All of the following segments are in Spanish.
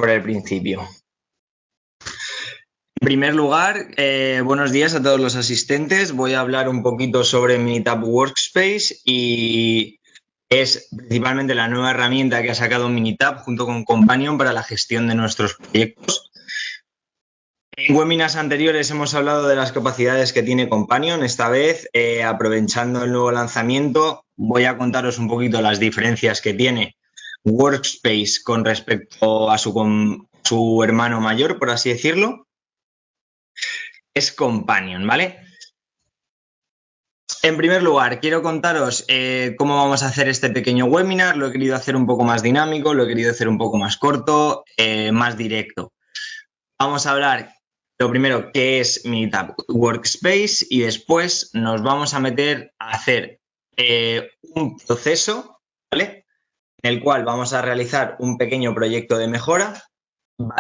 por el principio. En primer lugar, buenos días a todos los asistentes. Voy a hablar un poquito sobre Minitab Workspace y es principalmente la nueva herramienta que ha sacado Minitab junto con Companion para la gestión de nuestros proyectos. En webinars anteriores hemos hablado de las capacidades que tiene Companion. Esta vez, aprovechando el nuevo lanzamiento, voy a contaros un poquito las diferencias que tiene Workspace con respecto a su hermano mayor, por así decirlo. Es Companion, ¿vale? En primer lugar, quiero contaros cómo vamos a hacer este pequeño webinar. Lo he querido hacer un poco más dinámico, lo he querido hacer un poco más corto, más directo. Vamos a hablar, lo primero, qué es Minitab Workspace y después nos vamos a meter a hacer un proceso, ¿vale? En el cual vamos a realizar un pequeño proyecto de mejora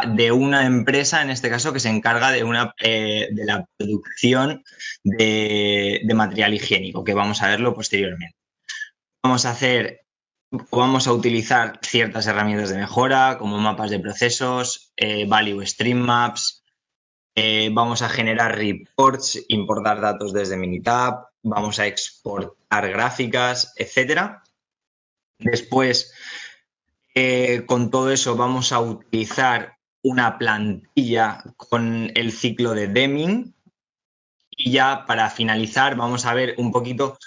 de una empresa, en este caso, que se encarga de la producción de material higiénico, que vamos a verlo posteriormente. Vamos a utilizar ciertas herramientas de mejora, como mapas de procesos, Value Stream Maps, vamos a generar reports, importar datos desde Minitab, vamos a exportar gráficas, etcétera. Después, con todo eso vamos a utilizar una plantilla con el ciclo de Deming y ya para finalizar vamos a ver un poquito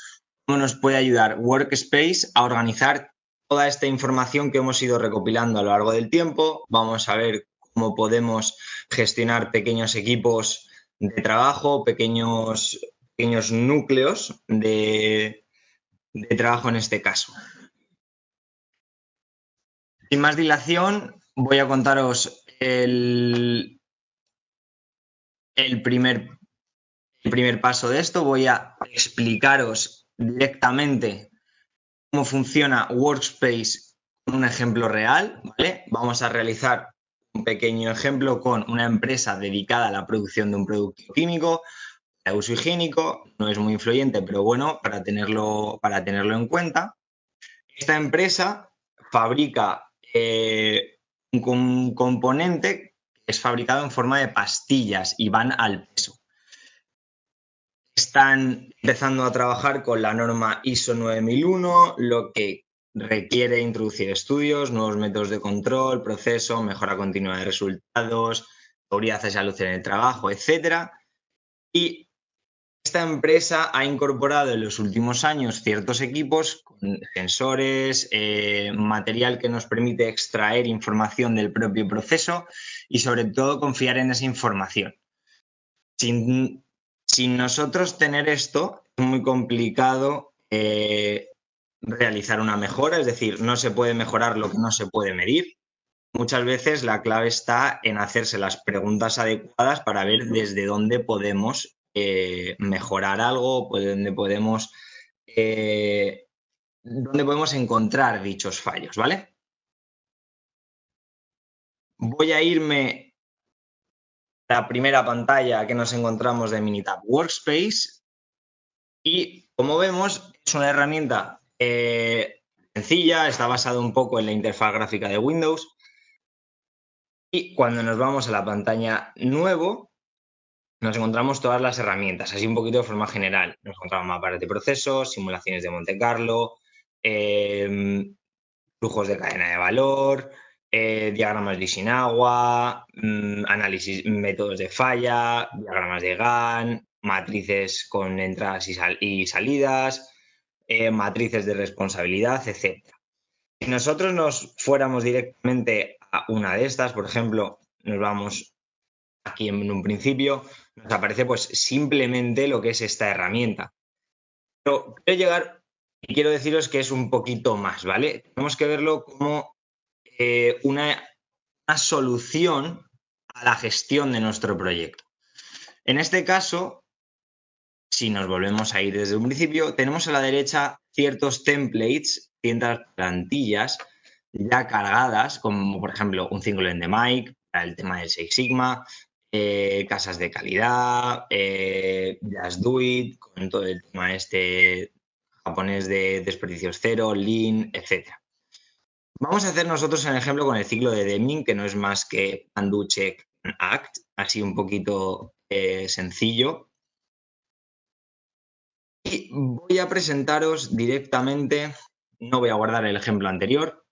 cómo nos puede ayudar Workspace a organizar toda esta información que hemos ido recopilando a lo largo del tiempo. Vamos a ver cómo podemos gestionar pequeños equipos de trabajo, pequeños núcleos de trabajo en este caso. Sin más dilación, voy a contaros el primer paso de esto. Voy a explicaros directamente cómo funciona Workspace con un ejemplo real, ¿vale? Vamos a realizar un pequeño ejemplo con una empresa dedicada a la producción de un producto químico de uso higiénico. No es muy influyente, pero bueno, para tenerlo en cuenta. Esta empresa fabrica un componente que es fabricado en forma de pastillas y van al peso. Están empezando a trabajar con la norma ISO 9001, lo que requiere introducir estudios, nuevos métodos de control, proceso, mejora continua de resultados, seguridad y salud en el trabajo, etc. Y esta empresa ha incorporado en los últimos años ciertos equipos con sensores, material que nos permite extraer información del propio proceso y sobre todo confiar en esa información. Sin nosotros tener esto, es muy complicado realizar una mejora, es decir, no se puede mejorar lo que no se puede medir. Muchas veces la clave está en hacerse las preguntas adecuadas para ver desde dónde podemos mejorar algo, dónde podemos encontrar dichos fallos, ¿vale? Voy a irme a la primera pantalla que nos encontramos de Minitab Workspace y, como vemos, es una herramienta sencilla, está basada un poco en la interfaz gráfica de Windows. Y cuando nos vamos a la pantalla nuevo, nos encontramos todas las herramientas, así un poquito de forma general. Nos encontramos mapas de procesos, simulaciones de Monte Carlo, flujos de cadena de valor, diagramas de Ishinawa, análisis, métodos de falla, diagramas de Gantt, matrices con entradas y salidas, matrices de responsabilidad, etc. Si nosotros nos fuéramos directamente a una de estas, por ejemplo, nos vamos aquí en un principio, nos aparece pues simplemente lo que es esta herramienta. Pero quiero deciros que es un poquito más, ¿vale? Tenemos que verlo como una solución a la gestión de nuestro proyecto. En este caso, si nos volvemos a ir desde un principio, tenemos a la derecha ciertos templates, ciertas plantillas ya cargadas, como por ejemplo un ciclo en Demic para el tema del Six Sigma, casas de calidad, Just Do It, con todo el tema japonés de desperdicios cero, Lean, etc. Vamos a hacer nosotros el ejemplo con el ciclo de Deming, que no es más que undo, check, act, así un poquito sencillo. Y voy a presentaros directamente, no voy a guardar el ejemplo anterior,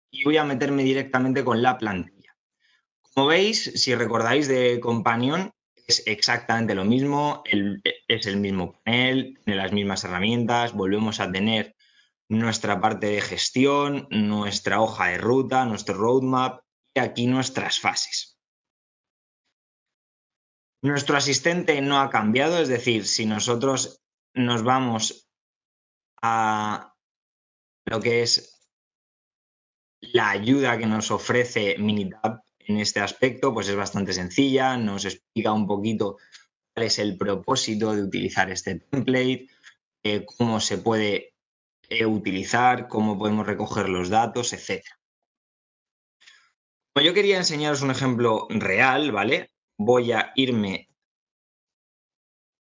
y voy a meterme directamente con la plantilla. Como veis, si recordáis de Companion, es exactamente lo mismo, es el mismo panel, tiene las mismas herramientas, volvemos a tener nuestra parte de gestión, nuestra hoja de ruta, nuestro roadmap y aquí nuestras fases. Nuestro asistente no ha cambiado, es decir, si nosotros nos vamos a lo que es la ayuda que nos ofrece Minitab en este aspecto, pues es bastante sencilla, nos explica un poquito cuál es el propósito de utilizar este template, cómo se puede utilizar, cómo podemos recoger los datos, etc. Yo quería enseñaros un ejemplo real, ¿vale? Voy a irme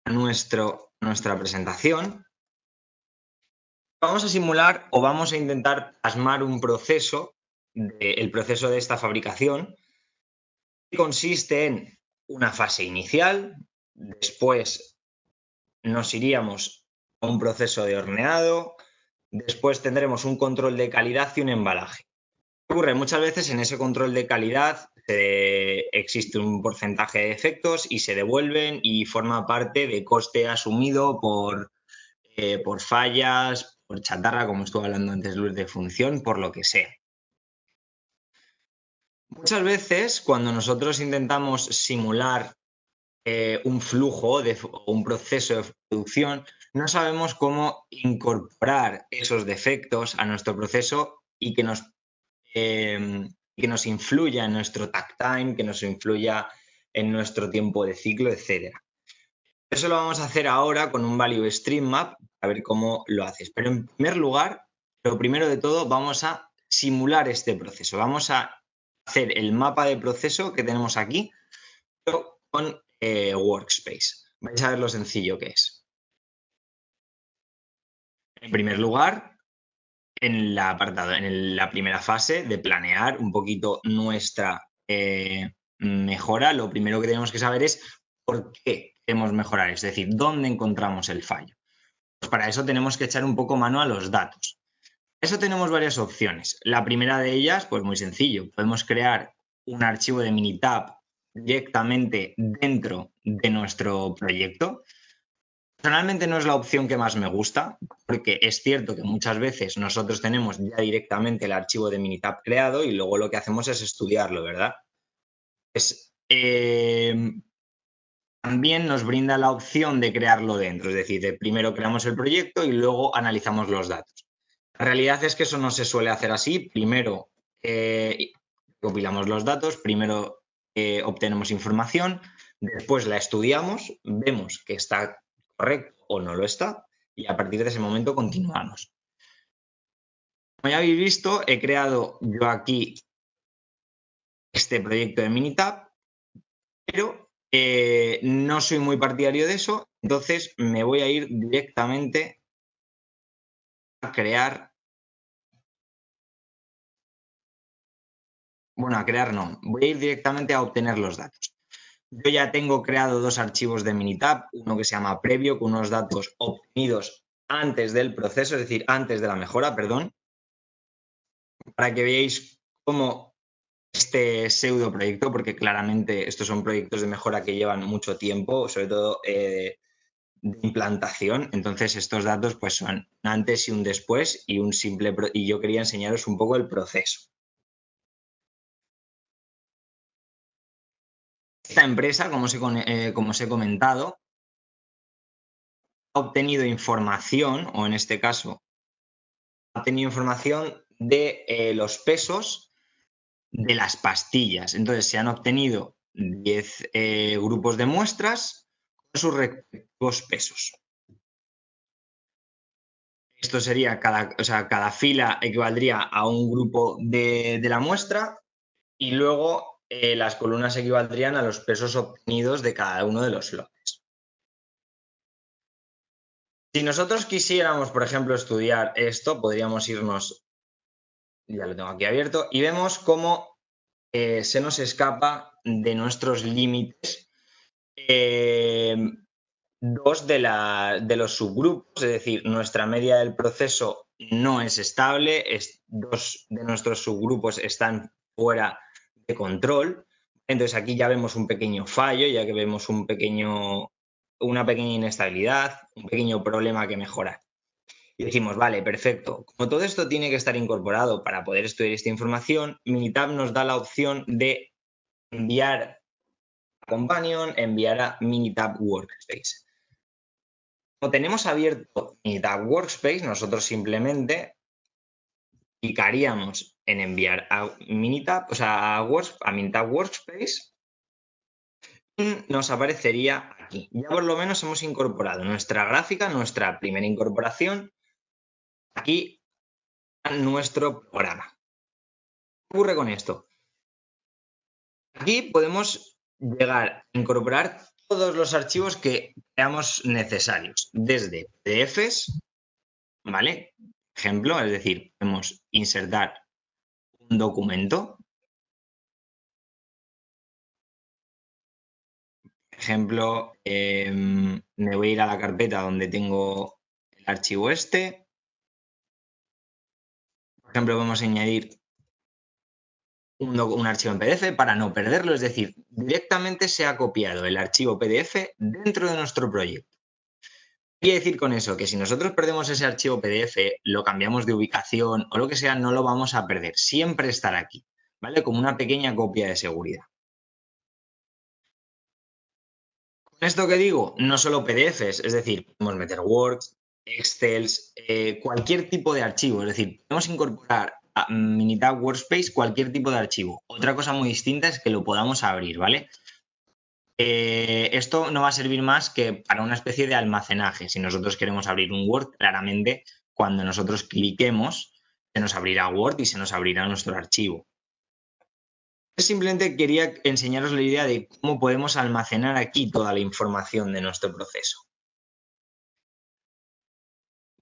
a nuestra presentación. Vamos a simular o vamos a intentar plasmar un proceso, el proceso de esta fabricación, que consiste en una fase inicial, después nos iríamos a un proceso de horneado, después tendremos un control de calidad y un embalaje. ¿Qué ocurre? Muchas veces en ese control de calidad existe un porcentaje de defectos y se devuelven y forma parte de coste asumido por fallas, por chatarra, como estuve hablando antes, luz de función, por lo que sea. Muchas veces cuando nosotros intentamos simular un flujo o un proceso de producción, no sabemos cómo incorporar esos defectos a nuestro proceso y que nos influya en nuestro takt time, que nos influya en nuestro tiempo de ciclo, etc. Eso lo vamos a hacer ahora con un Value Stream Map, a ver cómo lo haces. Pero en primer lugar, lo primero de todo, vamos a simular este proceso. Vamos a hacer el mapa de proceso que tenemos aquí, pero con Workspace. Vais a ver lo sencillo que es. En primer lugar, en en la primera fase de planear un poquito nuestra mejora, lo primero que tenemos que saber es por qué queremos mejorar, es decir, dónde encontramos el fallo. Pues para eso tenemos que echar un poco mano a los datos. Eso tenemos varias opciones. La primera de ellas, pues muy sencillo, podemos crear un archivo de Minitab directamente dentro de nuestro proyecto. Personalmente no es la opción que más me gusta, porque es cierto que muchas veces nosotros tenemos ya directamente el archivo de Minitab creado y luego lo que hacemos es estudiarlo, ¿verdad? También nos brinda la opción de crearlo dentro, es decir, de primero creamos el proyecto y luego analizamos los datos. La realidad es que eso no se suele hacer así. Primero compilamos los datos, primero obtenemos información, después la estudiamos, vemos que está correcto o no lo está y a partir de ese momento continuamos. Como ya habéis visto, he creado yo aquí este proyecto de Minitab, pero no soy muy partidario de eso, entonces me voy a ir directamente a crear, bueno, a crear no, voy a ir directamente a obtener los datos. Yo ya tengo creado dos archivos de Minitab, uno que se llama previo, con unos datos obtenidos antes del proceso, es decir, antes de la mejora, perdón, para que veáis cómo este pseudo proyecto, porque claramente estos son proyectos de mejora que llevan mucho tiempo, sobre todo de implantación. Entonces, estos datos pues son un antes y un después y un simple y yo quería enseñaros un poco el proceso. Esta empresa, como os he comentado, ha obtenido información, o en este caso, ha obtenido información de los pesos de las pastillas. Entonces, se han obtenido 10 grupos de muestras con sus respectivos pesos. Esto sería, cada fila equivaldría a un grupo de la muestra y luego las columnas equivaldrían a los pesos obtenidos de cada uno de los lotes. Si nosotros quisiéramos, por ejemplo, estudiar esto, podríamos irnos Ya lo tengo aquí abierto y vemos cómo se nos escapa de nuestros límites eh, dos de los subgrupos, es decir, nuestra media del proceso no es estable, dos de nuestros subgrupos están fuera de control. Entonces aquí ya vemos un pequeño fallo, ya que vemos una pequeña inestabilidad, un pequeño problema que mejorar. Y decimos, vale, perfecto. Como todo esto tiene que estar incorporado para poder estudiar esta información, Minitab nos da la opción de enviar a Companion, enviar a Minitab Workspace. Como tenemos abierto Minitab Workspace, nosotros simplemente clicaríamos en enviar a Minitab, o sea, a Minitab Workspace y nos aparecería aquí. Ya por lo menos hemos incorporado nuestra gráfica, nuestra primera incorporación aquí a nuestro programa. ¿Qué ocurre con esto? Aquí podemos llegar a incorporar todos los archivos que veamos necesarios, desde PDFs, ¿vale? Ejemplo, es decir, podemos insertar un documento. Ejemplo, me voy a ir a la carpeta donde tengo el archivo este. Por ejemplo, vamos a añadir un archivo en PDF para no perderlo, es decir, directamente se ha copiado el archivo PDF dentro de nuestro proyecto. Quiere decir con eso que si nosotros perdemos ese archivo PDF, lo cambiamos de ubicación o lo que sea, no lo vamos a perder. Siempre estará aquí, ¿vale? Como una pequeña copia de seguridad. Con esto que digo, no solo PDFs, es decir, podemos meter Word, Excel, cualquier tipo de archivo. Es decir, podemos incorporar a Minitab Workspace cualquier tipo de archivo. Otra cosa muy distinta es que lo podamos abrir, ¿vale? Esto no va a servir más que para una especie de almacenaje. Si nosotros queremos abrir un Word, claramente cuando nosotros cliquemos, se nos abrirá Word y se nos abrirá nuestro archivo. Simplemente quería enseñaros la idea de cómo podemos almacenar aquí toda la información de nuestro proceso.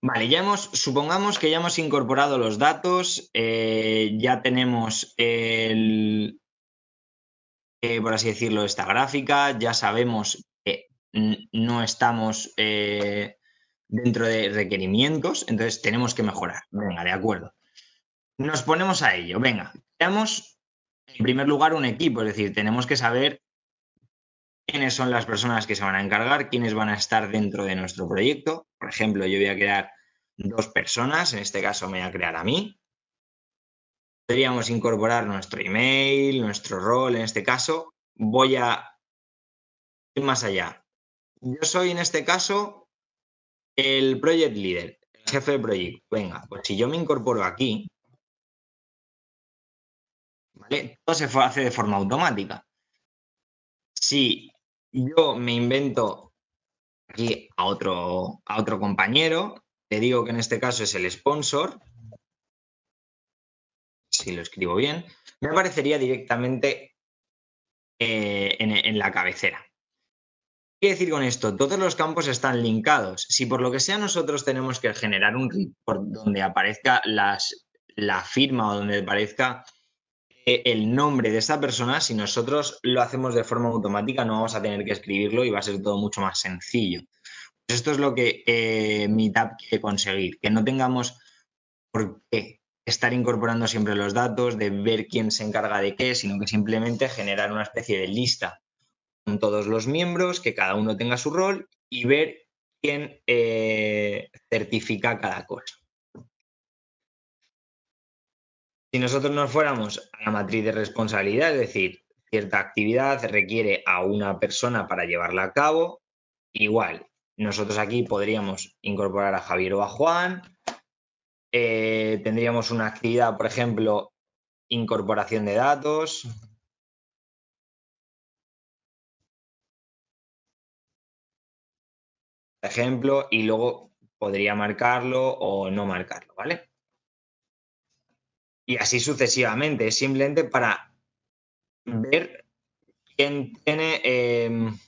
Vale, supongamos que ya hemos incorporado los datos, ya tenemos por así decirlo, esta gráfica, ya sabemos que no estamos dentro de requerimientos, entonces tenemos que mejorar. Venga, de acuerdo. Nos ponemos a ello. Venga, creamos en primer lugar un equipo, es decir, tenemos que saber quiénes son las personas que se van a encargar, quiénes van a estar dentro de nuestro proyecto. Por ejemplo, yo voy a crear 2 personas, en este caso me voy a crear a mí. Podríamos incorporar nuestro email, nuestro rol, en este caso. Voy a ir más allá. Yo soy en este caso el project leader, el jefe de proyecto. Venga, pues si yo me incorporo aquí, ¿vale? Todo se hace de forma automática. Si yo me invento aquí a otro compañero, le digo que en este caso es el sponsor, si lo escribo bien, me aparecería directamente en la cabecera. ¿Qué quiere decir con esto? Todos los campos están linkados. Si por lo que sea nosotros tenemos que generar un report donde aparezca la firma o donde aparezca el nombre de esta persona, si nosotros lo hacemos de forma automática no vamos a tener que escribirlo y va a ser todo mucho más sencillo. Pues esto es lo que Meetup quiere conseguir, que no tengamos por qué estar incorporando siempre los datos, de ver quién se encarga de qué, sino que simplemente generar una especie de lista con todos los miembros, que cada uno tenga su rol y ver quién certifica cada cosa. Si nosotros nos fuéramos a la matriz de responsabilidad, es decir, cierta actividad requiere a una persona para llevarla a cabo, igual, nosotros aquí podríamos incorporar a Javier o a Juan, tendríamos una actividad, por ejemplo, incorporación de datos, ejemplo, y luego podría marcarlo o no marcarlo, ¿vale? Y así sucesivamente, es simplemente para ver quién tiene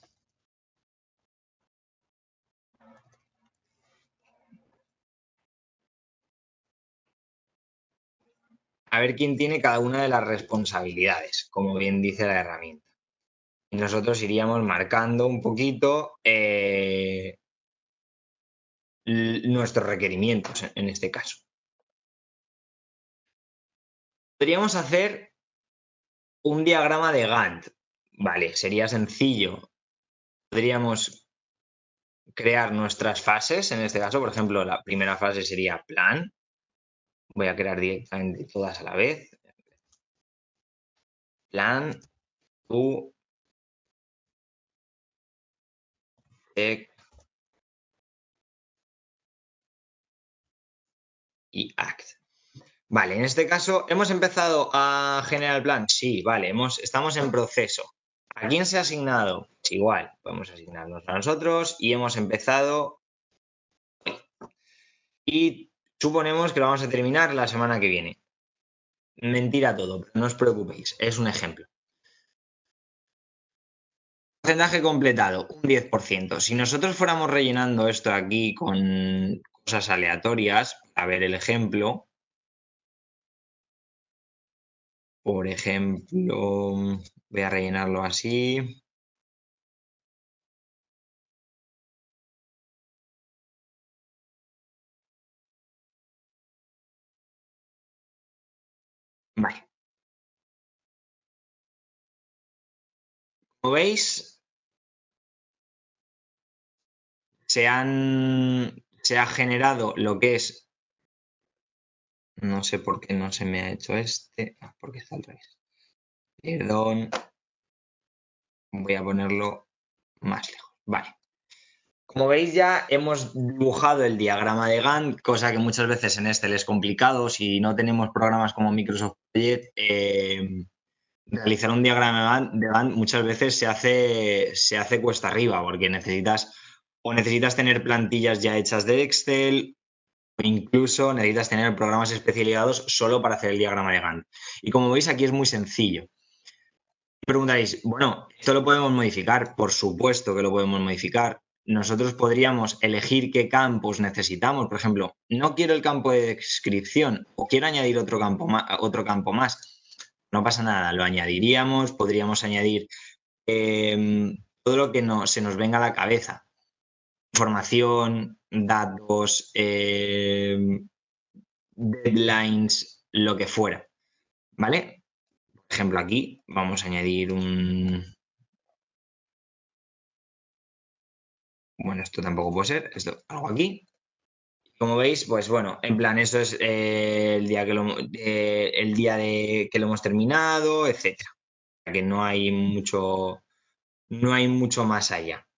a ver quién tiene cada una de las responsabilidades, como bien dice la herramienta. Y nosotros iríamos marcando un poquito nuestros requerimientos en este caso. Podríamos hacer un diagrama de Gantt. Vale, sería sencillo. Podríamos crear nuestras fases. En este caso, por ejemplo, la primera fase sería plan. Voy a crear directamente todas a la vez. Plan, to, tech y act. Vale, en este caso, ¿hemos empezado a generar el plan? Sí, vale, estamos en proceso. ¿A quién se ha asignado? Pues igual, podemos asignarnos a nosotros y hemos empezado y suponemos que lo vamos a terminar la semana que viene. Mentira todo, no os preocupéis, es un ejemplo. Porcentaje completado, un 10%. Si nosotros fuéramos rellenando esto aquí con cosas aleatorias, a ver el ejemplo. Por ejemplo, voy a rellenarlo así. Vale. Como veis, se ha generado lo que es. No sé por qué no se me ha hecho este. Porque está al revés. Perdón. Voy a ponerlo más lejos. Vale. Como veis ya hemos dibujado el diagrama de Gantt, cosa que muchas veces en Excel es complicado. Si no tenemos programas como Microsoft Project, realizar un diagrama de Gantt muchas veces se hace cuesta arriba porque necesitas tener plantillas ya hechas de Excel o incluso necesitas tener programas especializados solo para hacer el diagrama de Gantt. Y como veis aquí es muy sencillo. Me preguntaréis, bueno, ¿esto lo podemos modificar? Por supuesto que lo podemos modificar. Nosotros podríamos elegir qué campos necesitamos. Por ejemplo, no quiero el campo de descripción o quiero añadir otro campo más. No pasa nada, lo añadiríamos. Podríamos añadir todo lo que se nos venga a la cabeza. Información, datos, deadlines, lo que fuera. ¿Vale? Por ejemplo, aquí vamos a añadir un... Bueno, esto tampoco puede ser. Esto, algo aquí. Como veis, pues bueno, en plan, eso es el día que que lo hemos terminado, etcétera. Que no hay mucho más allá.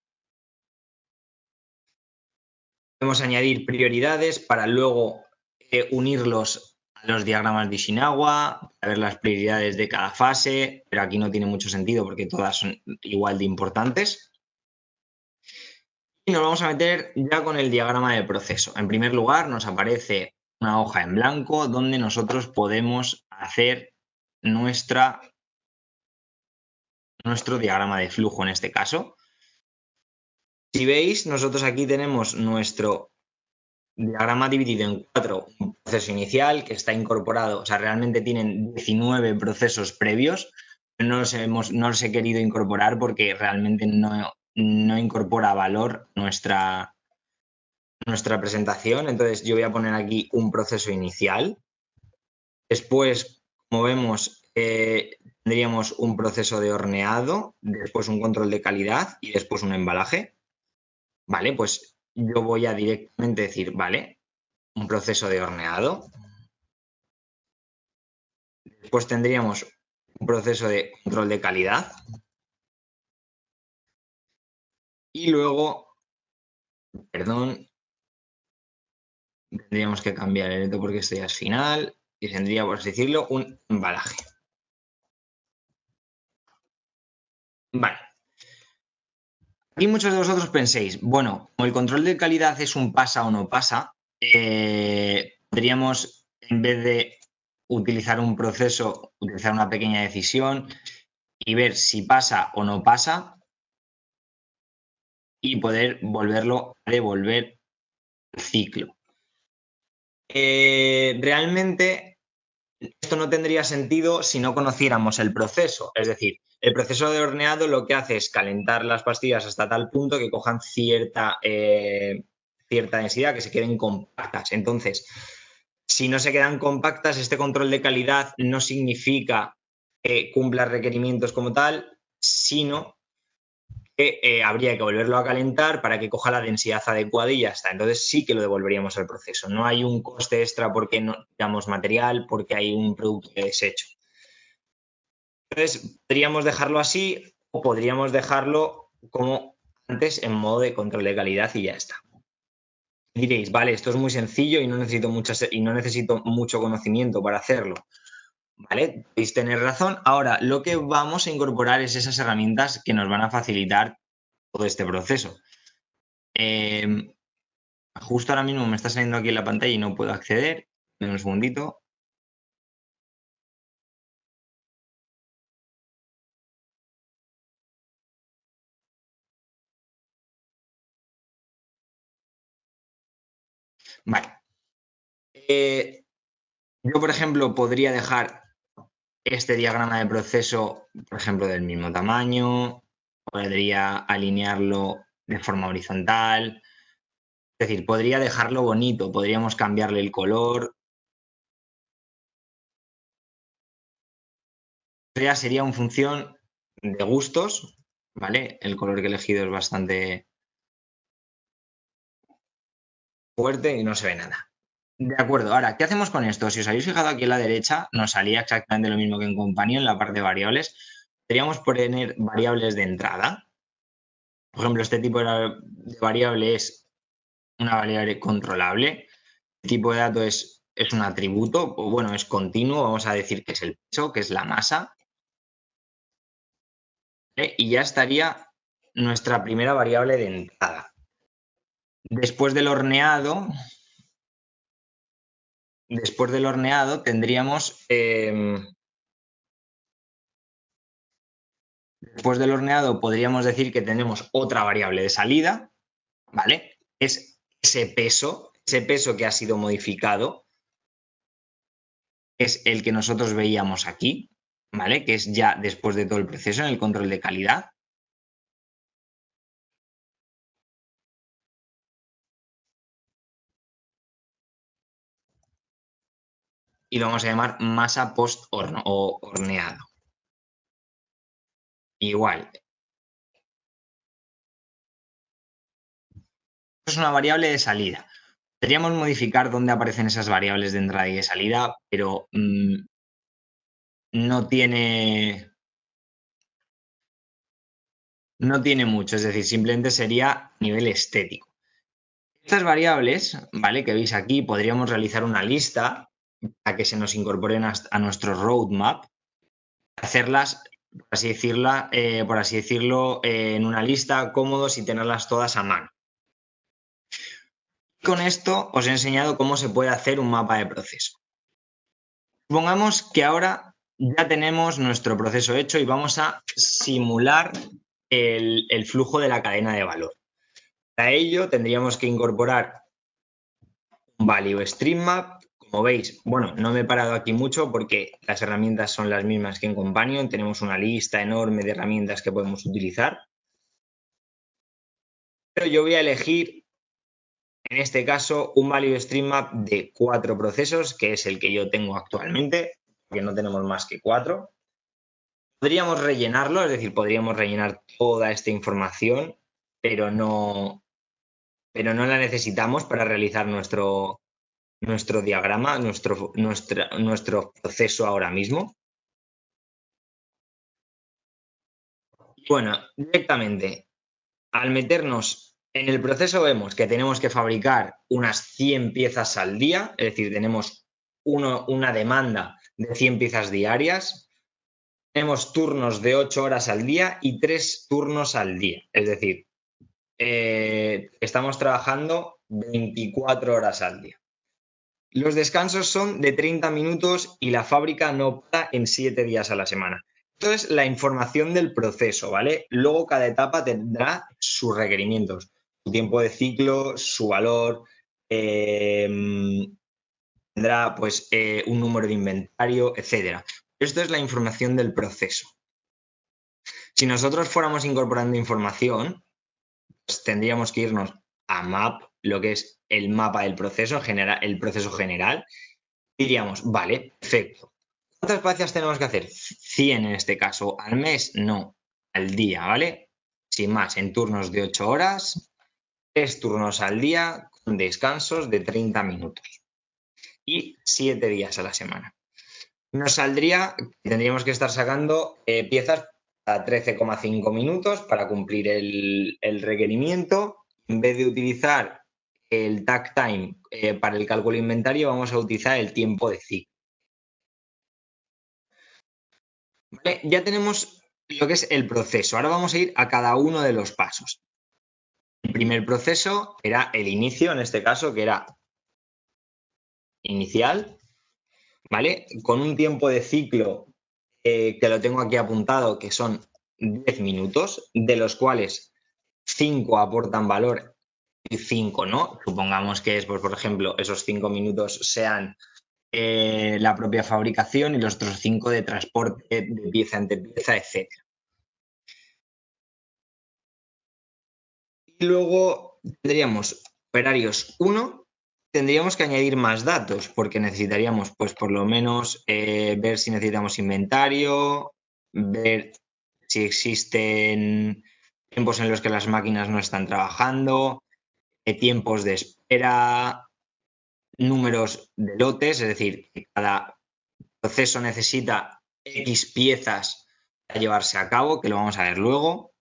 Podemos añadir prioridades para luego unirlos a los diagramas de Ishinawa, para ver las prioridades de cada fase, pero aquí no tiene mucho sentido porque todas son igual de importantes. Y nos vamos a meter ya con el diagrama de proceso. En primer lugar, nos aparece una hoja en blanco donde nosotros podemos hacer nuestro diagrama de flujo en este caso. Si veis, nosotros aquí tenemos nuestro diagrama dividido en 4, un proceso inicial que está incorporado, o sea, realmente tienen 19 procesos previos, no los he querido incorporar porque realmente no incorpora valor nuestra presentación. Entonces yo voy a poner aquí un proceso inicial. Después, como vemos, tendríamos un proceso de horneado, después un control de calidad y después un embalaje. Vale, pues yo voy a directamente decir, vale, un proceso de horneado. Después tendríamos un proceso de control de calidad. Y luego, perdón, tendríamos que cambiar el reto porque esto ya es final y tendría, por así decirlo, un embalaje. Vale. Aquí muchos de vosotros penséis, bueno, como el control de calidad es un pasa o no pasa, podríamos, en vez de utilizar un proceso, utilizar una pequeña decisión y ver si pasa o no pasa y poder volverlo a devolver al ciclo. Realmente Esto no tendría sentido si no conociéramos el proceso. Es decir, el proceso de horneado lo que hace es calentar las pastillas hasta tal punto que cojan cierta densidad, que se queden compactas. Entonces, si no se quedan compactas, este control de calidad no significa que cumpla requerimientos como tal, sino que habría que volverlo a calentar para que coja la densidad adecuada y ya está. Entonces sí que lo devolveríamos al proceso. No hay un coste extra porque no damos material, porque hay un producto deshecho. Entonces podríamos dejarlo así o podríamos dejarlo como antes en modo de control de calidad y ya está. Diréis, vale, esto es muy sencillo y no necesito mucho conocimiento para hacerlo. ¿Vale? Podéis tener razón. Ahora, lo que vamos a incorporar es esas herramientas que nos van a facilitar todo este proceso. Justo ahora mismo me está saliendo aquí en la pantalla y no puedo acceder. Dame un segundito. Vale. Yo, por ejemplo, podría dejar este diagrama de proceso, por ejemplo, del mismo tamaño. Podría alinearlo de forma horizontal. Es decir, podría dejarlo bonito. Podríamos cambiarle el color. Ya sería en función de gustos, ¿vale? El color que he elegido es bastante fuerte y no se ve nada. De acuerdo, ahora, ¿qué hacemos con esto? Si os habéis fijado aquí a la derecha, nos salía exactamente lo mismo que en Companion, en la parte de variables. Podríamos poner variables de entrada. Por ejemplo, este tipo de variable es una variable controlable. El tipo de dato es un atributo, o bueno, es continuo, vamos a decir que es el peso, que es la masa. ¿Vale? Y ya estaría nuestra primera variable de entrada. Después del horneado tendríamos después del horneado podríamos decir que tenemos otra variable de salida, ¿vale? Es ese peso que ha sido modificado, es el que nosotros veíamos aquí, ¿vale? Que es ya después de todo el proceso en el control de calidad. Y lo vamos a llamar masa post horno o horneado. Igual. Es una variable de salida. Podríamos modificar dónde aparecen esas variables de entrada y de salida, pero no tiene mucho, es decir, simplemente sería a nivel estético. Estas variables, ¿vale? Que veis aquí, podríamos realizar una lista para que se nos incorporen a nuestro roadmap, hacerlas, por así decirlo, en una lista cómodos y tenerlas todas a mano. Con esto os he enseñado cómo se puede hacer un mapa de proceso. Supongamos que ahora ya tenemos nuestro proceso hecho y vamos a simular el flujo de la cadena de valor. Para ello tendríamos que incorporar un Value Stream Map. Como veis, bueno, no me he parado aquí mucho porque las herramientas son las mismas que en Companion. Tenemos una lista enorme de herramientas que podemos utilizar. Pero yo voy a elegir, en este caso, un Value Stream Map de 4 procesos, que es el que yo tengo actualmente, porque no tenemos más que 4. Podríamos rellenarlo, es decir, podríamos rellenar toda esta información, pero no la necesitamos para realizar nuestro diagrama, nuestro proceso ahora mismo. Bueno, directamente, al meternos en el proceso vemos que tenemos que fabricar unas 100 piezas al día, es decir, tenemos una demanda de 100 piezas diarias. Tenemos turnos de 8 horas al día y 3 turnos al día. Es decir, estamos trabajando 24 horas al día. Los descansos son de 30 minutos y la fábrica no para en 7 días a la semana. Esto es la información del proceso, ¿vale? Luego cada etapa tendrá sus requerimientos, su tiempo de ciclo, su valor, tendrá pues un número de inventario, etcétera. Esto es la información del proceso. Si nosotros fuéramos incorporando información, pues tendríamos que irnos a map, lo que es el mapa del proceso, el proceso general. Diríamos, vale, perfecto. ¿Cuántas piezas tenemos que hacer? 100 en este caso. ¿Al mes? No, al día, ¿vale? Sin más, en turnos de 8 horas, 3 turnos al día, con descansos de 30 minutos. Y 7 días a la semana. Nos saldría, tendríamos que estar sacando piezas a 13,5 minutos para cumplir el requerimiento. En vez de utilizar el takt time para el cálculo de inventario, vamos a utilizar el tiempo de ciclo. ¿Vale? Ya tenemos lo que es el proceso. Ahora vamos a ir a cada uno de los pasos. El primer proceso era el inicio, en este caso, que era inicial, ¿vale? Con un tiempo de ciclo que lo tengo aquí apuntado, que son 10 minutos, de los cuales 5 aportan valor y 5 no. Supongamos que es, pues, por ejemplo, esos 5 minutos sean la propia fabricación y los otros 5 de transporte de pieza entre pieza, etc. Y luego tendríamos operarios 1, tendríamos que añadir más datos porque necesitaríamos, pues, por lo menos ver si necesitamos inventario, ver si existen tiempos en los que las máquinas no están trabajando, tiempos de espera, números de lotes, es decir, que cada proceso necesita X piezas para llevarse a cabo, que lo vamos a ver luego.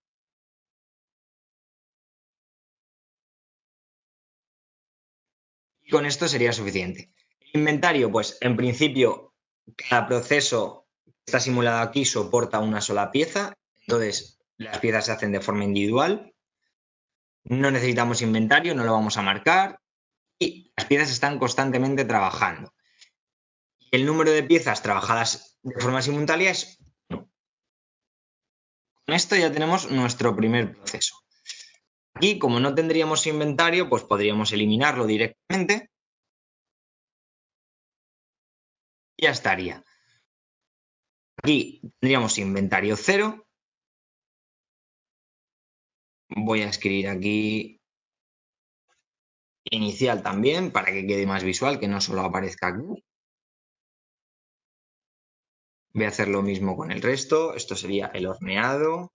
Y con esto sería suficiente. El inventario, pues en principio, cada proceso que está simulado aquí soporta una sola pieza, entonces las piezas se hacen de forma individual. No necesitamos inventario, no lo vamos a marcar y las piezas están constantemente trabajando. Y el número de piezas trabajadas de forma simultánea es 1. Con esto ya tenemos nuestro primer proceso. Aquí, como no tendríamos inventario, pues podríamos eliminarlo directamente y ya estaría. Aquí tendríamos inventario 0. Voy a escribir aquí inicial también para que quede más visual, que no solo aparezca aquí. Voy a hacer lo mismo con el resto. Esto sería el horneado.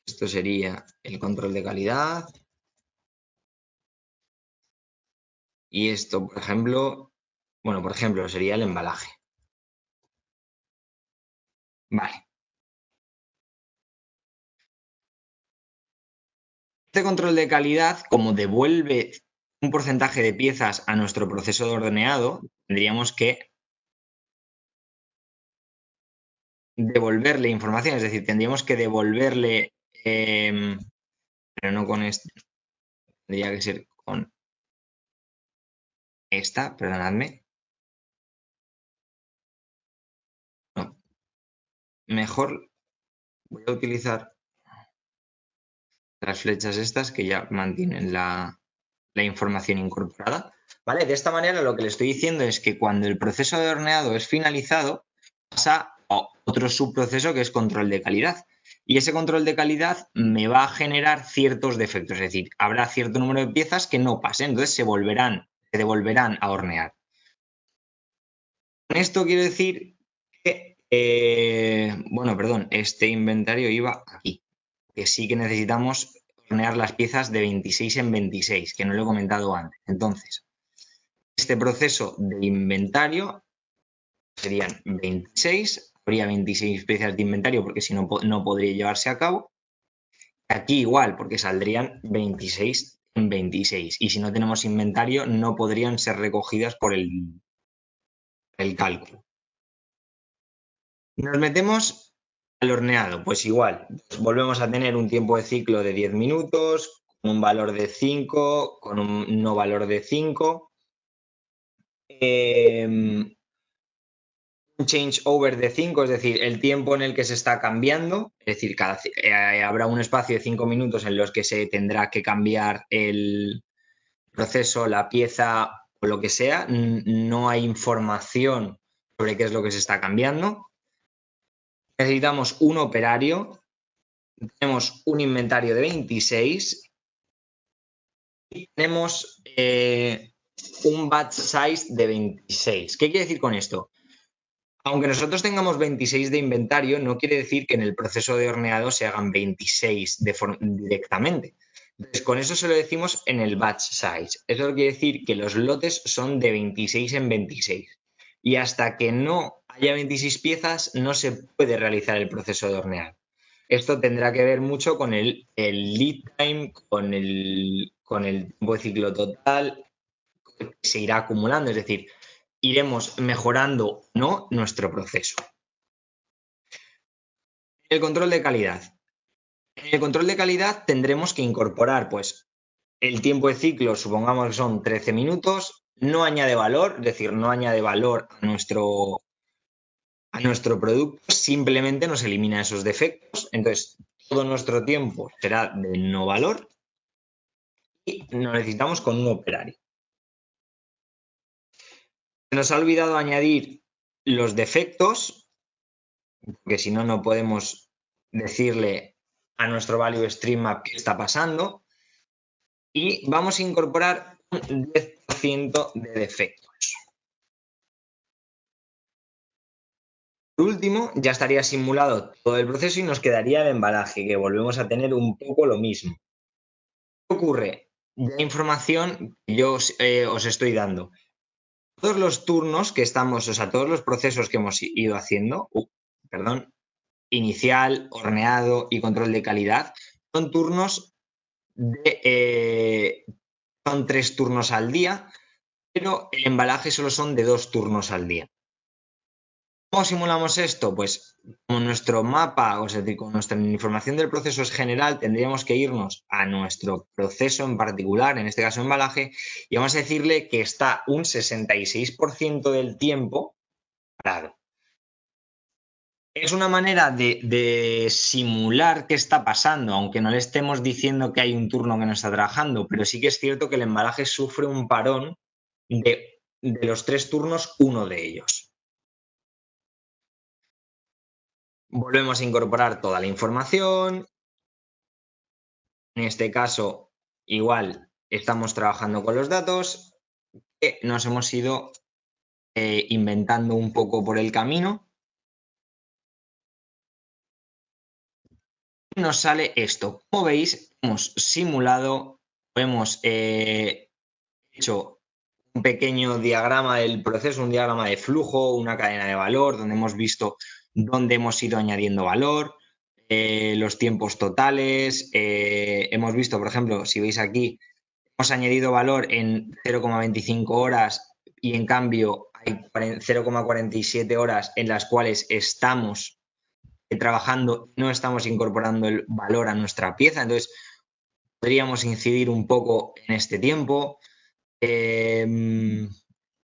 Esto sería el control de calidad. Y esto, por ejemplo, sería el embalaje. Vale. Este control de calidad, como devuelve un porcentaje de piezas a nuestro proceso de horneado, tendríamos que devolverle información, es decir, tendríamos que devolverle, pero no con esto, tendría que ser con esta, perdonadme. No, mejor voy a utilizar las flechas estas que ya mantienen la información incorporada. ¿Vale? De esta manera lo que le estoy diciendo es que cuando el proceso de horneado es finalizado, pasa a otro subproceso que es control de calidad. Y ese control de calidad me va a generar ciertos defectos, es decir, habrá cierto número de piezas que no pasen, entonces se devolverán a hornear. Con esto quiero decir que, este inventario iba aquí, que sí que necesitamos hornear las piezas de 26 en 26, que no lo he comentado antes. Entonces, este proceso de inventario serían 26, habría 26 piezas de inventario porque si no, no podría llevarse a cabo. Aquí igual, porque saldrían 26 en 26 y si no tenemos inventario no podrían ser recogidas por el cálculo. Nos metemos al horneado, pues igual, pues volvemos a tener un tiempo de ciclo de 10 minutos, con un valor de 5, con un no valor de 5. Un changeover de 5, es decir, el tiempo en el que se está cambiando, es decir, habrá un espacio de 5 minutos en los que se tendrá que cambiar el proceso, la pieza o lo que sea, no hay información sobre qué es lo que se está cambiando. Necesitamos un operario, tenemos un inventario de 26 y tenemos un batch size de 26. ¿Qué quiere decir con esto? Aunque nosotros tengamos 26 de inventario, no quiere decir que en el proceso de horneado se hagan 26 directamente. Entonces, con eso se lo decimos en el batch size. Eso quiere decir que los lotes son de 26 en 26. Y hasta que no haya 26 piezas, no se puede realizar el proceso de horneado. Esto tendrá que ver mucho con el lead time, con el tiempo de ciclo total que se irá acumulando. Es decir, iremos mejorando o no nuestro proceso. El control de calidad. En el control de calidad tendremos que incorporar, pues, el tiempo de ciclo, supongamos que son 13 minutos, no añade valor, es decir, no añade valor a nuestro producto, simplemente nos elimina esos defectos. Entonces, todo nuestro tiempo será de no valor y nos necesitamos con un operario. Se nos ha olvidado añadir los defectos, porque si no, no podemos decirle a nuestro Value Stream Map qué está pasando. Y vamos a incorporar un 10% de defectos. Por último, ya estaría simulado todo el proceso y nos quedaría el embalaje, que volvemos a tener un poco lo mismo. ¿Qué ocurre? De información que yo os estoy dando. Todos los turnos que estamos, o sea, todos los procesos que hemos ido haciendo, inicial, horneado y control de calidad, son turnos son 3 turnos al día, pero el embalaje solo son de 2 turnos al día. ¿Cómo simulamos esto? Pues con nuestro mapa, o sea, con nuestra información del proceso es general, tendríamos que irnos a nuestro proceso en particular, en este caso embalaje, y vamos a decirle que está un 66% del tiempo parado. Es una manera de simular qué está pasando, aunque no le estemos diciendo que hay un turno que no está trabajando, pero sí que es cierto que el embalaje sufre un parón de los 3 turnos, uno de ellos. Volvemos a incorporar toda la información. En este caso, igual estamos trabajando con los datos que nos hemos ido inventando un poco por el camino. Y nos sale esto. Como veis, hemos simulado, hemos hecho un pequeño diagrama del proceso, un diagrama de flujo, una cadena de valor, donde hemos visto dónde hemos ido añadiendo valor, los tiempos totales. Hemos visto, por ejemplo, si veis aquí, hemos añadido valor en 0,25 horas y en cambio hay 0,47 horas en las cuales estamos trabajando, no estamos incorporando el valor a nuestra pieza. Entonces, podríamos incidir un poco en este tiempo.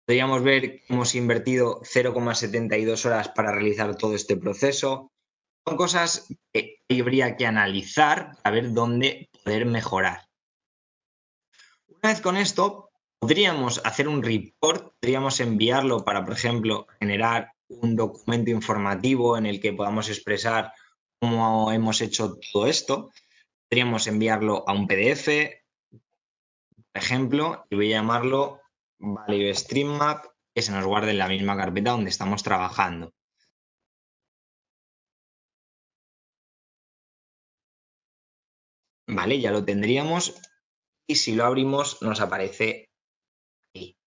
Podríamos ver que hemos invertido 0,72 horas para realizar todo este proceso. Son cosas que habría que analizar para ver dónde poder mejorar. Una vez con esto, podríamos hacer un report, podríamos enviarlo para, por ejemplo, generar un documento informativo en el que podamos expresar cómo hemos hecho todo esto. Podríamos enviarlo a un PDF, por ejemplo, y voy a llamarlo Value Stream Map, que se nos guarde en la misma carpeta donde estamos trabajando. Vale, ya lo tendríamos y si lo abrimos nos aparece aquí.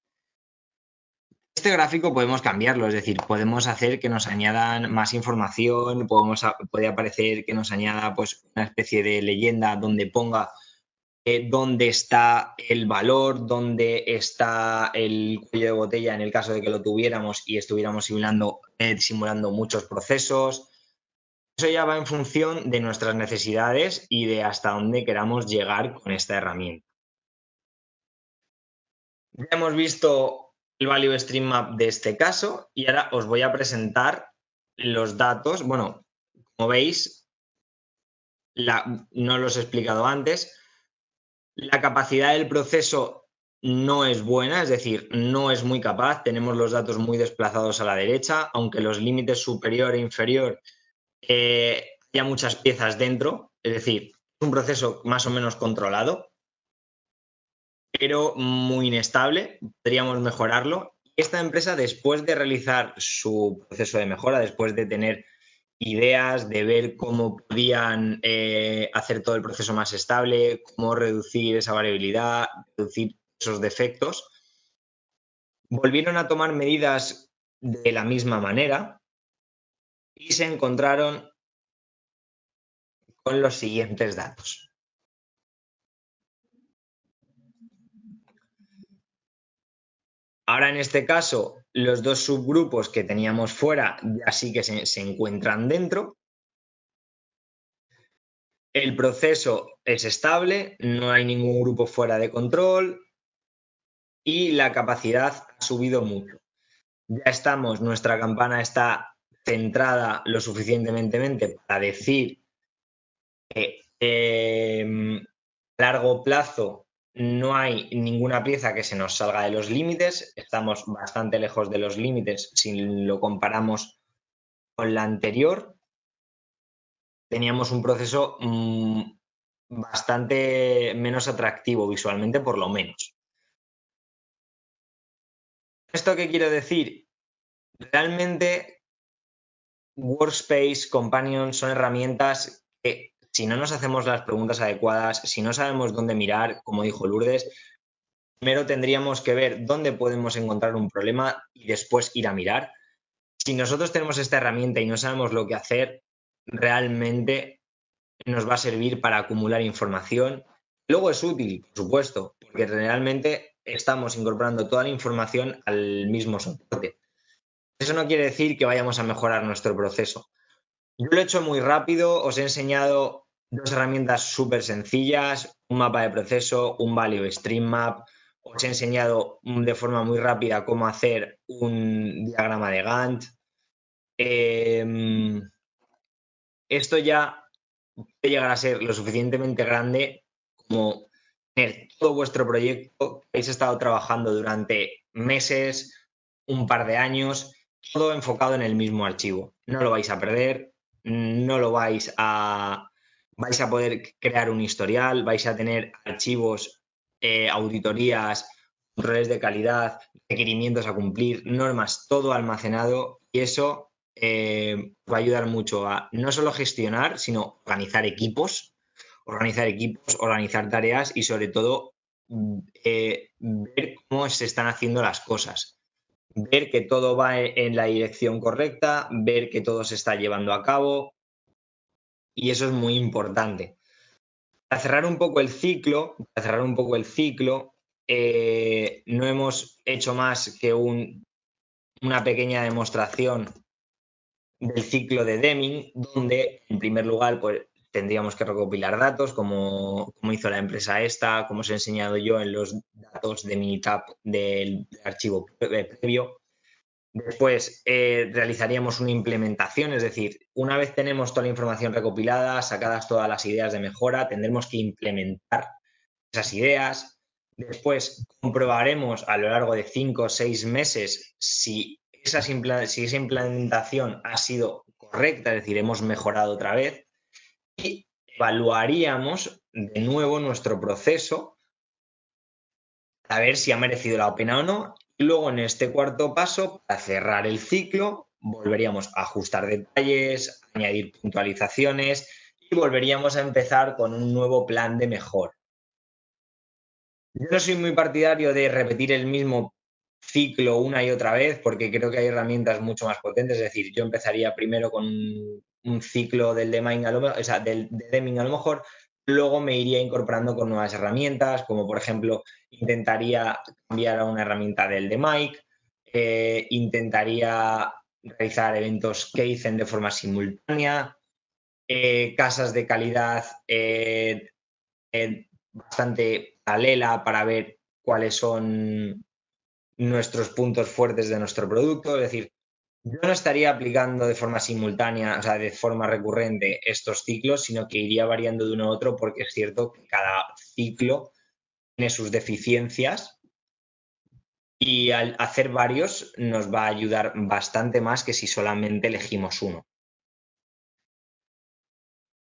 Este gráfico podemos cambiarlo, es decir, podemos hacer que nos añadan más información, puede aparecer que nos añada pues, una especie de leyenda donde ponga dónde está el valor, dónde está el cuello de botella en el caso de que lo tuviéramos y estuviéramos simulando muchos procesos. Eso ya va en función de nuestras necesidades y de hasta dónde queramos llegar con esta herramienta. Ya hemos visto el Value Stream Map de este caso y ahora os voy a presentar los datos. Bueno, como veis, no los he explicado antes, la capacidad del proceso no es buena, es decir, no es muy capaz. Tenemos los datos muy desplazados a la derecha, aunque los límites superior e inferior haya muchas piezas dentro, es decir, es un proceso más o menos controlado, pero muy inestable. Podríamos mejorarlo. Esta empresa, después de realizar su proceso de mejora, después de tener ideas, de ver cómo podían hacer todo el proceso más estable, cómo reducir esa variabilidad, reducir esos defectos, volvieron a tomar medidas de la misma manera y se encontraron con los siguientes datos. Ahora, en este caso, los dos subgrupos que teníamos fuera ya sí que se encuentran dentro. El proceso es estable, no hay ningún grupo fuera de control y la capacidad ha subido mucho. Ya estamos, nuestra campana está centrada lo suficientemente para decir que a largo plazo no hay ninguna pieza que se nos salga de los límites, estamos bastante lejos de los límites si lo comparamos con la anterior. Teníamos un proceso bastante menos atractivo visualmente, por lo menos. ¿Esto qué quiero decir? Realmente Workspace, Companion son herramientas que, si no nos hacemos las preguntas adecuadas, si no sabemos dónde mirar, como dijo Lourdes, primero tendríamos que ver dónde podemos encontrar un problema y después ir a mirar. Si nosotros tenemos esta herramienta y no sabemos lo que hacer, realmente nos va a servir para acumular información. Luego es útil, por supuesto, porque realmente estamos incorporando toda la información al mismo soporte. Eso no quiere decir que vayamos a mejorar nuestro proceso. Yo lo he hecho muy rápido, os he enseñado dos herramientas súper sencillas, un mapa de proceso, un Value Stream Map. Os he enseñado de forma muy rápida cómo hacer un diagrama de Gantt. Esto ya puede llegar a ser lo suficientemente grande como tener todo vuestro proyecto que habéis estado trabajando durante meses, un par de años, todo enfocado en el mismo archivo. No lo vais a perder, no lo vais a poder crear un historial, vais a tener archivos, auditorías, controles de calidad, requerimientos a cumplir, normas, todo almacenado, y eso va a ayudar mucho a no solo gestionar, sino organizar tareas y sobre todo ver cómo se están haciendo las cosas, ver que todo va en la dirección correcta, ver que todo se está llevando a cabo, y eso es muy importante. Para cerrar un poco el ciclo, no hemos hecho más que una pequeña demostración del ciclo de Deming, donde en primer lugar pues, tendríamos que recopilar datos, como hizo la empresa esta, como os he enseñado yo en los datos de Minitab del archivo previo. Después realizaríamos una implementación, es decir, una vez tenemos toda la información recopilada, sacadas todas las ideas de mejora, tendremos que implementar esas ideas. Después comprobaremos a lo largo de 5 o 6 meses si esa implementación ha sido correcta, es decir, hemos mejorado otra vez, y evaluaríamos de nuevo nuestro proceso a ver si ha merecido la pena o no. Y luego, en este cuarto paso, para cerrar el ciclo, volveríamos a ajustar detalles, añadir puntualizaciones y volveríamos a empezar con un nuevo plan de mejora. Yo no soy muy partidario de repetir el mismo ciclo una y otra vez porque creo que hay herramientas mucho más potentes. Es decir, yo empezaría primero con un ciclo del Deming, del Deming a lo mejor, luego me iría incorporando con nuevas herramientas, como por ejemplo intentaría cambiar a una herramienta del Demike, intentaría realizar eventos Kaizen de forma simultánea, casas de calidad bastante paralela para ver cuáles son nuestros puntos fuertes de nuestro producto. Es decir, yo no estaría aplicando de forma simultánea, o sea, de forma recurrente estos ciclos, sino que iría variando de uno a otro porque es cierto que cada ciclo tiene sus deficiencias y al hacer varios nos va a ayudar bastante más que si solamente elegimos uno.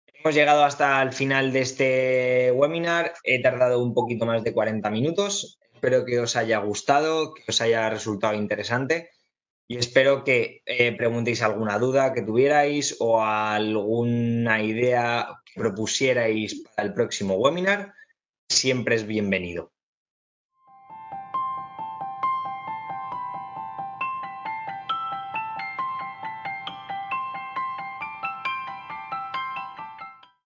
Hemos llegado hasta el final de este webinar. He tardado un poquito más de 40 minutos. Espero que os haya gustado, que os haya resultado interesante y espero que preguntéis alguna duda que tuvierais o alguna idea que propusierais para el próximo webinar. Siempre es bienvenido.